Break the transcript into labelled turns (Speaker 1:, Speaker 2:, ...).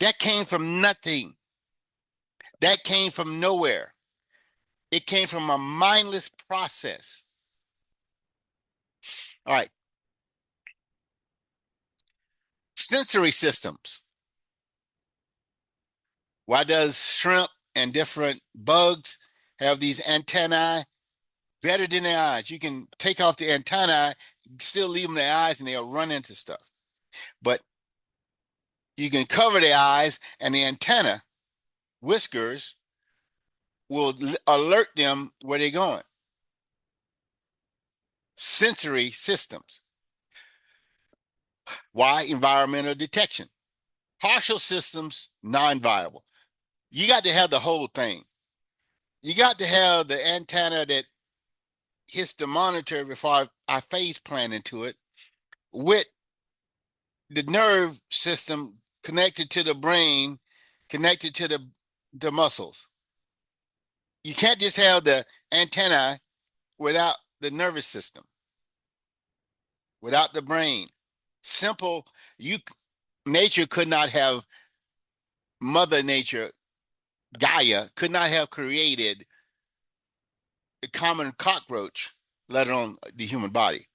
Speaker 1: That came from nothing. That came from nowhere. It came from a mindless process. All right. Sensory systems. Why does shrimp and different bugs have these antennae? Better than the eyes. You can take off the antennae, still leave them the eyes, and they'll run into stuff. But you can cover the eyes, and the antenna whiskers will alert them where they're going. Sensory systems. Why? Environmental detection. Partial systems, non-viable. You got to have the whole thing. You got to have the antenna that hits the monitor before I phase plan into it with the nerve system connected to the brain, connected to the muscles. You can't just have the antenna without the nervous system, without the brain. Simple, you nature could not have Mother Nature, Gaia could not have created a common cockroach, let alone the human body.